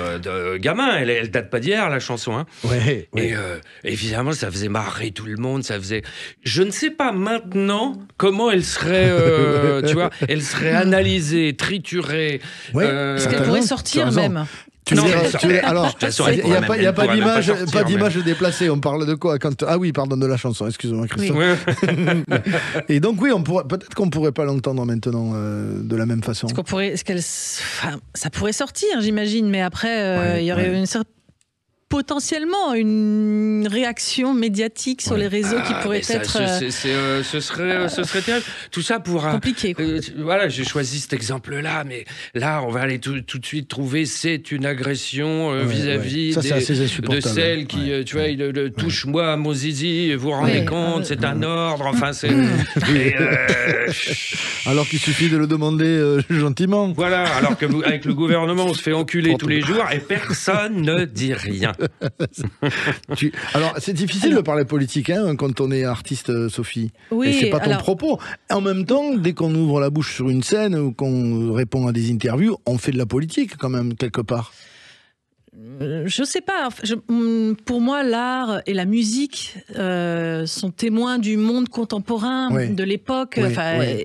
gamins, elle date pas d'hier la chanson. Hein. Ouais. Et évidemment, ça faisait marrer tout le monde. Je ne sais pas maintenant comment elle serait, tu vois, elle serait analysée, triturée. Parce qu'elle pourrait sortir même. Non, veux dire, mais tu veux dire, alors, de toute façon, il n'y a pas elle pourrait même d'image, sortir, pas d'image même. déplacée. On parle de quoi quand... Ah oui, pardon, de la chanson. Excuse-moi, Christophe. Ouais. Et donc oui, peut-être qu'on pourrait pas l'entendre maintenant de la même façon. Ça pourrait sortir, j'imagine, mais après, il y aurait potentiellement une réaction médiatique sur les réseaux qui pourrait être ce serait terrible. Tout ça pour compliqué. Voilà, j'ai choisi cet exemple-là, mais là, on va aller tout de suite trouver c'est une agression vis-à-vis de celle qui, tu vois, il touche-moi mon zizi, vous vous rendez compte, c'est un ordre, enfin c'est. Alors qu'il suffit de le demander gentiment. Voilà, alors qu'avec le gouvernement, on se fait enculer tous les jours et personne ne dit rien. Alors, c'est difficile de parler politique quand on est artiste, Sophie. Oui, et c'est pas ton alors... propos. En même temps, dès qu'on ouvre la bouche sur une scène ou qu'on répond à des interviews, on fait de la politique quand même, quelque part. Je sais pas. Pour moi, l'art et la musique sont témoins du monde contemporain, de l'époque.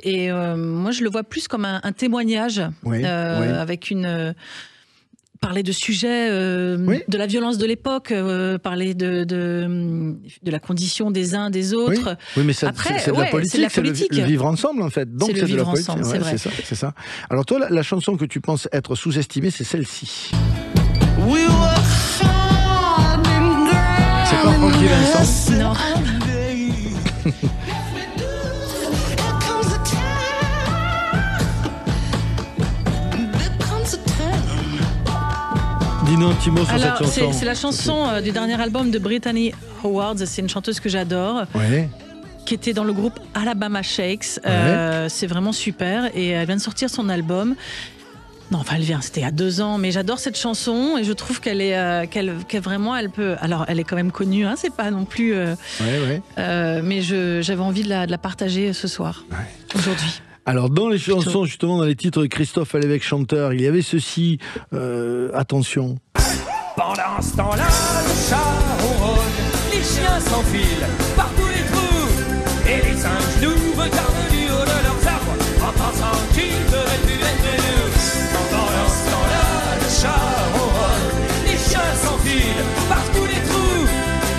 Et moi, je le vois plus comme un témoignage avec une... parler de sujets, de la violence de l'époque, parler de la condition des uns des autres. Oui, mais c'est de la politique, c'est le vivre ensemble en fait. Donc c'est le vivre ensemble, c'est vrai. C'est ça. Alors toi, la chanson que tu penses être sous-estimée, c'est celle-ci. C'est pas Francky Vincent. Non. Dis-nous un petit mot sur cette chanson. C'est la chanson du dernier album de Brittany Howard. C'est une chanteuse que j'adore. Qui était dans le groupe Alabama Shakes. C'est vraiment super. Et elle vient de sortir son album. Non, enfin, c'était il y a 2 ans, mais j'adore cette chanson et je trouve qu'elle vraiment, elle peut. Alors, elle est quand même connue, c'est pas non plus. Mais j'avais envie de la partager ce soir, aujourd'hui. Alors, dans les chansons, justement, dans les titres de Christophe Alévêque chanteur, il y avait ceci. Attention. Pendant ce temps-là, le chat ronronne, les chiens s'enfilent par tous les trous, et les singes nous regardent du haut de leurs arbres en pensant qu'ils auraient pu être nous. Pendant ce temps-là, le chat ronronne, les chiens s'enfilent par tous les trous,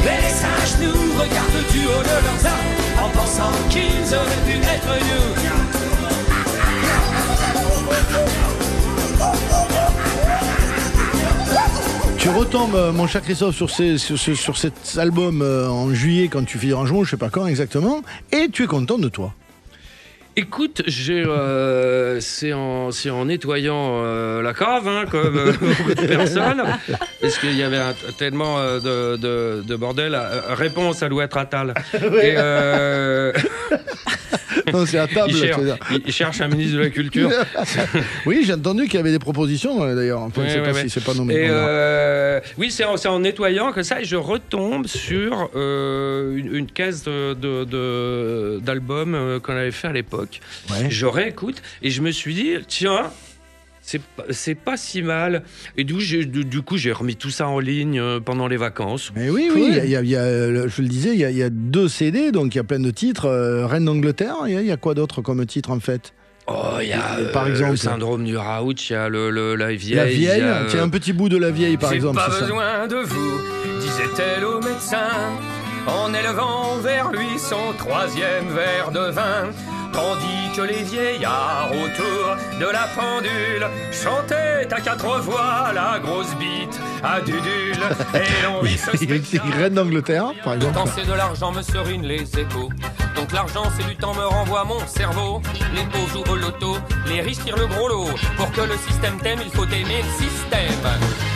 et les singes nous regardent du haut de leurs arbres en pensant qu'ils auraient pu être nous. Tu retombes, mon cher Christophe, sur cet album en juillet, quand tu fais du rangement, je sais pas quand exactement, et tu es content de toi. Écoute, c'est en nettoyant la cave, comme beaucoup de personnes, parce qu'il y avait tellement de bordel. Réponse à Louis Attal. Et non, c'est à table. Il cherche un ministre de la Culture. Oui, j'ai entendu qu'il y avait des propositions, d'ailleurs. Enfin, je ne sais pas si c'est pas nommé. Oui, c'est en nettoyant que ça, et je retombe sur une caisse d'albums qu'on avait fait à l'époque. Je réécoute et je me suis dit, tiens, c'est pas si mal. Et du coup, j'ai remis tout ça en ligne pendant les vacances. Mais oui, il y a, je le disais, il y a 2 CD, donc il y a plein de titres. Reine d'Angleterre, il y a quoi d'autre comme titre en fait? Il y a par exemple, le syndrome du Raoult, il y a la vieille. La vieille, tiens, un petit bout de la vieille par exemple. J'ai pas besoin de vous, disait-elle au médecin, en élevant vers lui son 3e verre de vin. Tandis que les vieillards autour de la pendule chantaient à 4 voix la grosse bite à Dudule. Et l'envie se spéciale. Reine d'Angleterre, par exemple. Quand c'est de l'argent me serine les échos. Donc l'argent c'est du temps me renvoie mon cerveau. Les pauvres jouent au loto, les riches tirent le gros lot. Pour que le système t'aime, il faut aimer le système.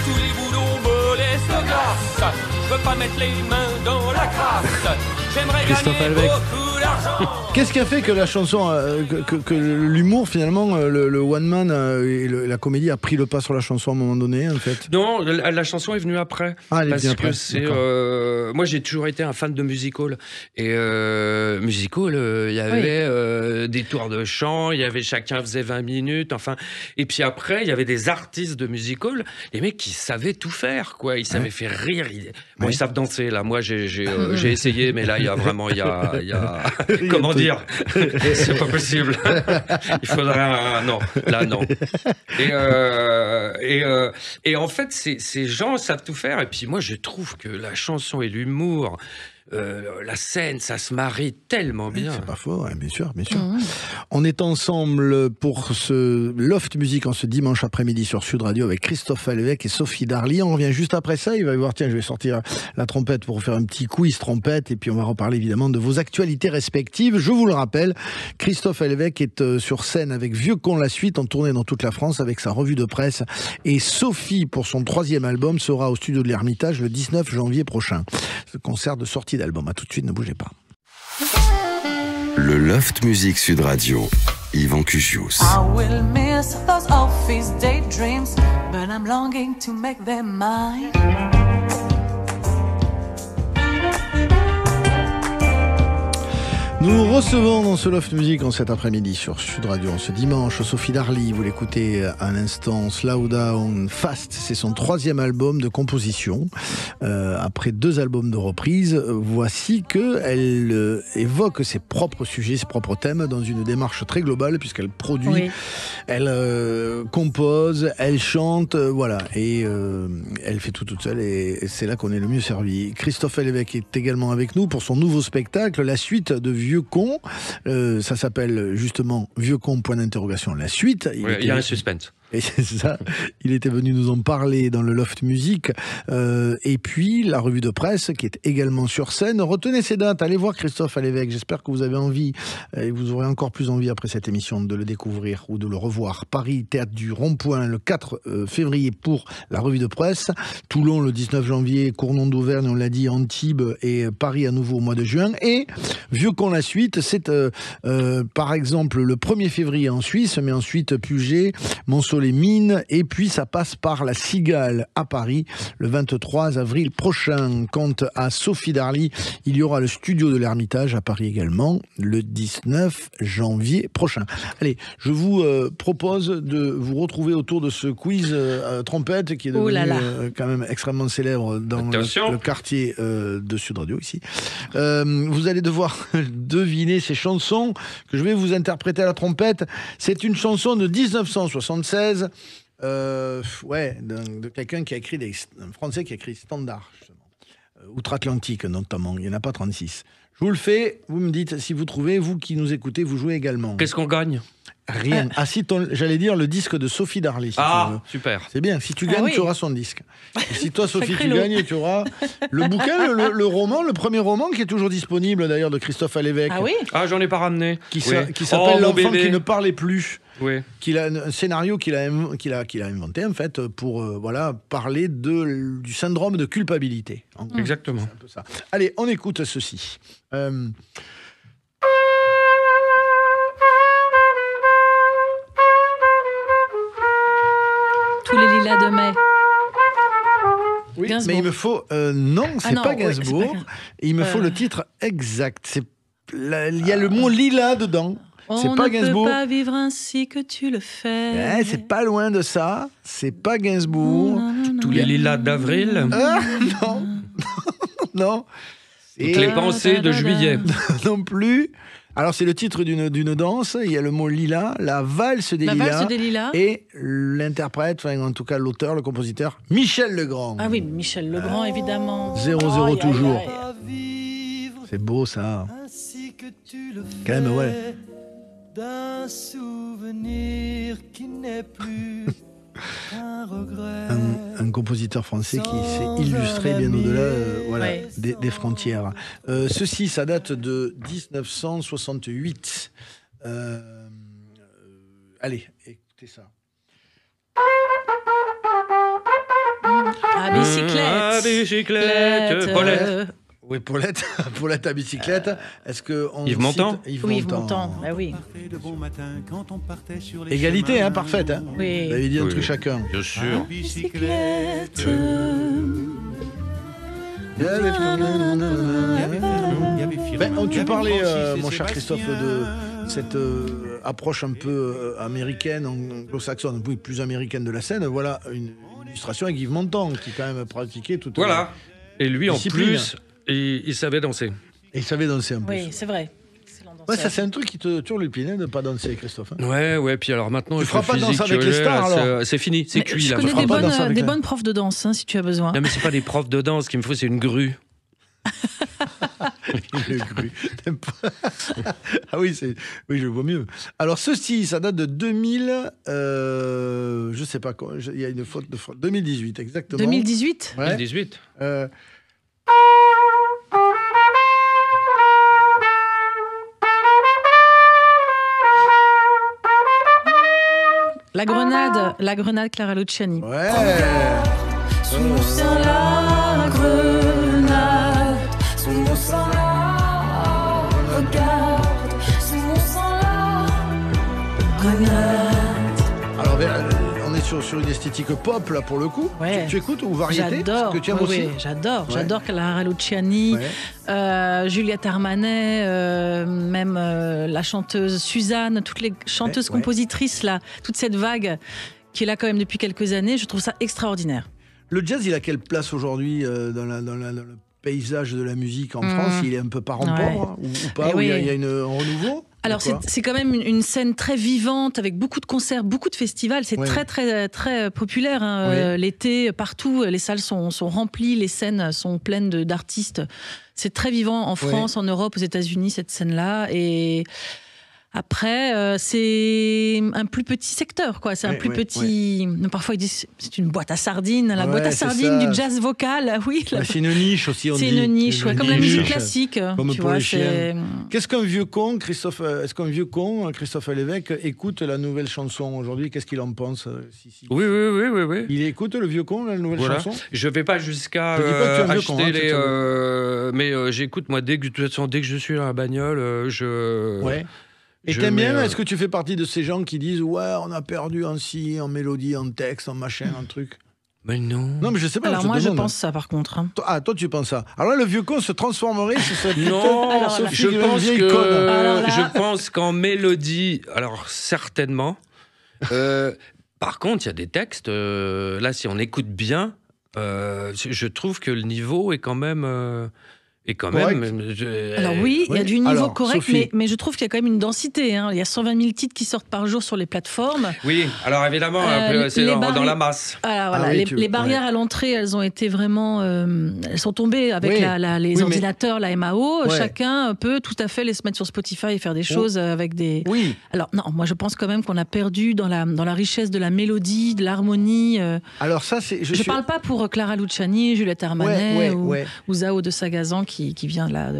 Tous les boulons volés se glacent. Je veux pas mettre les mains dans la crasse. J'aimerais gagner beaucoup d'argent. Qu'est-ce qui a fait que la chanson, que l'humour finalement, le one man et la comédie a pris le pas sur la chanson à un moment donné en fait? Non, la chanson est venue après. Elle est parce venue que après. c'est moi j'ai toujours été un fan de musical et musical, il y avait des tours de chant, il y avait chacun faisait 20 minutes, enfin, et puis après il y avait des artistes de musical, les mecs qui savaient tout faire quoi, ils savaient faire rire, ils savent danser là. Moi j'ai essayé, mais là là, il y a vraiment, comment dire, c'est pas possible. Il faudrait non, là non. Et en fait, ces gens savent tout faire. Et puis moi, je trouve que la chanson et l'humour, la scène, ça se marie tellement bien. C'est pas faux, ouais, bien sûr, bien sûr. On est ensemble pour ce Loft Music en ce dimanche après-midi sur Sud Radio avec Christophe Alvec et Sophie Darly. On revient juste après ça. Il va y voir, tiens, je vais sortir la trompette pour faire un petit quiz trompette et puis on va reparler évidemment de vos actualités respectives. Je vous le rappelle, Christophe Alvec est sur scène avec Vieux Con la suite en tournée dans toute la France avec sa revue de presse et Sophie pour son 3e album sera au studio de l'Ermitage le 19 janvier prochain. Ce concert de sortie d'album. À tout de suite, ne bougez pas. Le Loft Music Sud Radio, Yvan Cugius. I will miss those office daydreams, but I'm longing to make them mine. Nous recevons dans ce Loft Music en cet après-midi sur Sud Radio, en ce dimanche, Sophie Darly. Vous l'écoutez à l'instant, Slow Down Fast. C'est son 3e album de composition. Après 2 albums de reprise, voici qu'elle évoque ses propres sujets, ses propres thèmes dans une démarche très globale puisqu'elle produit, elle compose, elle chante, voilà. Et elle fait tout toute seule et c'est là qu'on est le mieux servi. Christophe Alvec est également avec nous pour son nouveau spectacle, la suite de Vieux Con. Ça s'appelle justement Vieux Con, point d'interrogation, la suite. Il y a un suspense. Et c'est ça, il était venu nous en parler dans le Loft Music. Et puis, la revue de presse, qui est également sur scène. Retenez ces dates, allez voir Christophe Alvec. J'espère que vous avez envie, et vous aurez encore plus envie après cette émission, de le découvrir ou de le revoir. Paris, Théâtre du Rond-Point, le 4 février pour la revue de presse. Toulon, le 19 janvier. Cournon d'Auvergne, on l'a dit, Antibes et Paris à nouveau au mois de juin. Et Vieux Con la suite, c'est par exemple le 1er février en Suisse, mais ensuite Puget, Monceau les Mines, et puis ça passe par la Cigale à Paris le 23 avril prochain. Quant à Sophie Darly, il y aura le studio de l'Ermitage à Paris également le 19 janvier prochain. Allez, je vous propose de vous retrouver autour de ce quiz trompette qui est devenu quand même extrêmement célèbre dans le quartier de Sud Radio ici. Vous allez devoir deviner ces chansons que je vais vous interpréter à la trompette. C'est une chanson de 1976, de quelqu'un qui a écrit un Français qui a écrit Standard, outre-Atlantique notamment. Il n'y en a pas 36. Je vous le fais, vous me dites si vous trouvez, vous qui nous écoutez, vous jouez également. Qu'est-ce qu'on gagne ? Rien. Ah si, j'allais dire le disque de Sophie Darly. Si super. C'est bien. Si tu gagnes, tu auras son disque. Et si toi, Sophie, tu gagnes, tu auras le bouquin, le roman, le premier roman qui est toujours disponible d'ailleurs de Christophe Alvec. Ah oui. Ah, j'en ai pas ramené. Qui s'appelle L'enfant qui ne parlait plus. Oui. Un scénario qu'il a inventé en fait pour parler du syndrome de culpabilité. Exactement. C'est un peu ça. Allez, on écoute ceci. Tous les lilas de mai. Oui, Gainsbourg. mais il me faut... non, c'est pas Gainsbourg. c'est pas... Il me faut le titre exact. Il y a le mot lilas dedans. C'est pas Gainsbourg. On ne peut pas vivre ainsi que tu le fais. C'est pas loin de ça. C'est pas Gainsbourg. Tous les lilas d'avril. Non. Non. Toutes les pensées de juillet. Non plus. Alors, c'est le titre d'une danse. Il y a le mot lilas, la valse des lilas. Et l'interprète, enfin, en tout cas, l'auteur, le compositeur, Michel Legrand. Ah oui, Michel Legrand, évidemment. 0-0 toujours. C'est beau, ça. Quand même, ouais. D'un souvenir qui n'est plus qu'un regret. Un compositeur français qui s'est illustré bien au-delà des frontières. Ceci, ça date de 1968. Allez, écoutez ça. À bicyclette. À bicyclette. Paulette. Oui, Paulette à bicyclette. Est-ce que Yves Montand. Yves Montand. Bah oui. Égalité, hein, parfaite. Hein. Oui. Vous avez dit un truc chacun. Bien sûr. Bicyclette. Tu parlais, mon cher Christophe, de cette approche un peu américaine, anglo-saxonne, plus américaine de la scène. Voilà une illustration avec Yves Montand, qui quand même pratiquait toute Voilà. Et lui, discipline. en plus, il savait danser. Et il savait danser un peu. Oui, c'est vrai. Ouais, ça c'est un truc qui te turlupine, de ne pas danser, Christophe. Hein. Ouais, puis alors maintenant... Tu avec feras le pas de danse physique avec que les j'ai, stars, là, alors. c'est fini, c'est cuit, Je là. connais des bonnes profs de danse, hein, si tu as besoin. Non, mais c'est pas des profs de danse, ce qu'il me faut, c'est une grue. Le grue. T'aimes pas Ah oui, oui, je vois mieux. Alors ceci, ça date de 2000, je sais pas quoi, il y a une faute de 2018 exactement. 2018 Ouais. 2018. La grenade Clara Luciani. Ouais. Sous mon sang la grenade, sous mon sang la regarde, sous mon sang la grenade. Alors on est sur une esthétique pop là pour le coup. Ouais. Tu écoutes ou variété? J'adore. Que tu aimes Oui, aussi. oui, j'adore. Ouais. J'adore Clara Luciani, Juliette Armanet, même la chanteuse Suzanne, toutes les chanteuses compositrices là, toute cette vague qui est là quand même depuis quelques années. Je trouve ça extraordinaire. Le jazz, il a quelle place aujourd'hui dans le paysage de la musique en France? Il est un peu parent pauvre ou pas? Ou il y a un renouveau? Alors c'est quand même une scène très vivante avec beaucoup de concerts, beaucoup de festivals. C'est très très très populaire. Hein. L'été, partout, les salles sont remplies, les scènes sont pleines d'artistes. C'est très vivant en France, en Europe, aux États-Unis, cette scène-là. Et après, c'est un plus petit secteur, quoi. C'est un plus petit. Parfois, ils disent c'est une boîte à sardines, la boîte à sardines du jazz vocal. Oui. C'est une niche aussi. C'est une niche, comme la musique classique. Comme tu pour vois, les chiens. Qu'est-ce qu'un vieux con, Christophe? Est-ce qu'un vieux con, Christophe Lévesque, écoute la nouvelle chanson aujourd'hui? Qu'est-ce qu'il en pense? Oui. Il écoute le vieux con, la nouvelle chanson? Je vais pas jusqu'à acheter les. Mais j'écoute moi dès que je suis dans la bagnole, Ouais. Et t'aimes bien? Est-ce que tu fais partie de ces gens qui disent ouais, on a perdu en si, en mélodie, en texte, en machin, en truc? Mais non. Non, mais je sais pas. Alors moi, je pense ça, par contre. Hein. Ah, toi, tu penses ça. Alors là, le vieux con se transformerait sur cette non, je conne. pense qu'en mélodie, alors certainement. Par contre, il y a des textes. Là, si on écoute bien, je trouve que le niveau est quand même. Alors oui, il y a du niveau correct, mais je trouve qu'il y a quand même une densité. Hein. Il y a 120 000 titres qui sortent par jour sur les plateformes. Oui, alors évidemment, c'est dans la masse. Alors, voilà, les barrières à l'entrée, elles ont été vraiment... elles sont tombées avec les ordinateurs, la MAO. Chacun peut tout à fait les se mettre sur Spotify et faire des choses avec des... Oui. Alors non, moi je pense quand même qu'on a perdu dans la richesse de la mélodie, de l'harmonie. Alors ça, c'est... Je parle pas pour Clara Luciani, Juliette Armanet ou Zao de Sagazan qui vient là.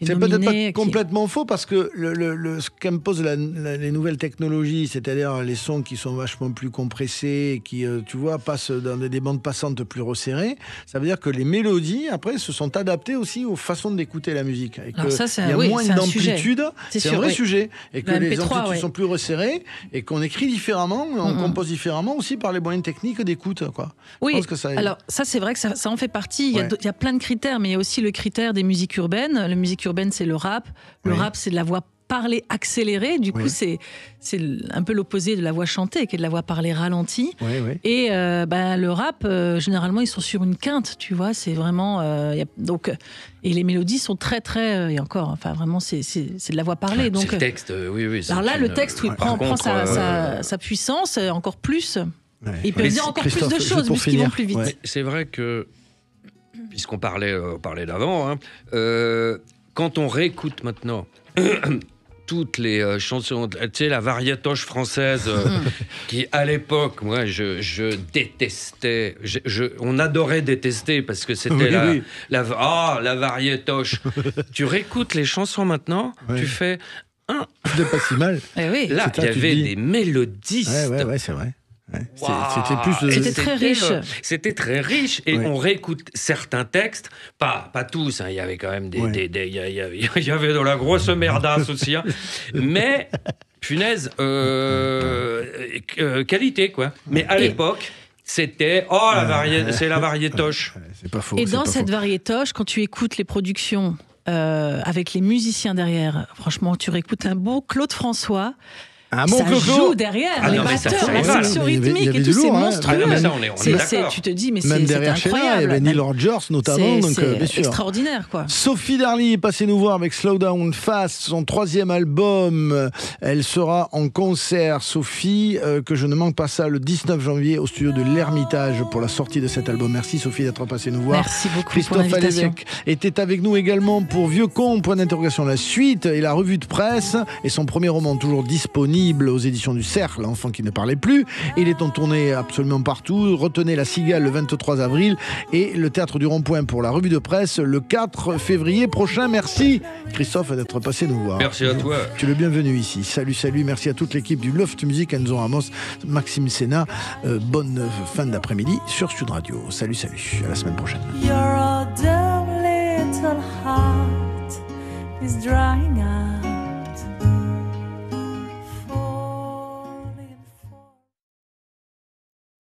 C'est peut-être pas complètement faux parce que ce qu'imposent les nouvelles technologies, c'est-à-dire les sons qui sont vachement plus compressés, qui, tu vois, passent dans des bandes passantes plus resserrées, ça veut dire que les mélodies, après, se sont adaptées aussi aux façons d'écouter la musique. Et qu'il y a moins d'amplitude, c'est un vrai sujet. Et que les amplitudes sont plus resserrées et qu'on écrit différemment, on compose différemment aussi par les moyens techniques d'écoute. Quoi. Oui, je pense que ça alors ça, c'est vrai que ça en fait partie. Il y a plein de critères, mais il y a aussi le critère des musiques urbaines. La musique urbaine, c'est le rap. Le rap, c'est de la voix parlée accélérée. Du coup, c'est un peu l'opposé de la voix chantée, qui est de la voix parlée ralentie. Et le rap, généralement, ils sont sur une quinte, tu vois. C'est vraiment... et les mélodies sont très, très... et encore, enfin, vraiment, c'est de la voix parlée. Donc, c'est le texte, oui. Alors là, le texte, il prend sa puissance encore plus. Il peut dire encore plus de choses, puisqu'ils vont plus vite. C'est vrai que, puisqu'on parlait d'avant, quand on réécoute maintenant toutes les chansons, tu sais, la variétoche française, qui à l'époque, moi, je détestais, on adorait détester parce que c'était la variétoche. Tu réécoutes les chansons maintenant, tu fais... C'était pas si mal. Là, il y avait des mélodistes. Ouais, c'est vrai. C'était très riche. C'était très riche et on réécoute certains textes, pas tous. Hein, il y avait quand même il y avait de la grosse merdasse aussi. Hein, mais punaise, qualité quoi. Mais à l'époque. C'était c'est la variétoche. C'est pas faux. Et dans cette variétoche, quand tu écoutes les productions avec les musiciens derrière, franchement, tu réécoutes un beau Claude François. Ah, mon ça coco. joue derrière, Ah les non, mais ça, batteurs, c'est la vrai. section Il y avait rythmique et du tout, c'est lourd, hein. monstrueux. Ah, mais ça, on est d'accord. Tu te dis, mais Même c'est derrière Sheila, il y incroyable. avait Neil Rogers notamment, donc C'est bien sûr. extraordinaire, quoi. Sophie Darly est passée nous voir avec Slow Down Fast, son 3e album. Elle sera en concert, Sophie, que je ne manque pas ça, le 19 janvier au studio de l'Ermitage pour la sortie de cet album. Merci Sophie d'être passée nous voir. Merci beaucoup pour Christophe l'invitation. Alévèque était avec nous également pour Vieux Con, point d'interrogation, la suite et la revue de presse et son premier roman toujours disponible aux éditions du Cercle, L'enfant qui ne parlait plus. Il est en tournée absolument partout. Retenez La Cigale le 23 avril et le Théâtre du Rond-Point pour la revue de presse le 4 février prochain. Merci Christophe d'être passé nous voir. Merci à toi. Tu es le bienvenu ici. Salut, salut. Merci à toute l'équipe du Loft Music, Enzo Ramos, Maxime Sénat. Bonne fin d'après-midi sur Sud Radio. Salut, salut. À la semaine prochaine. Your old little heart is drying out.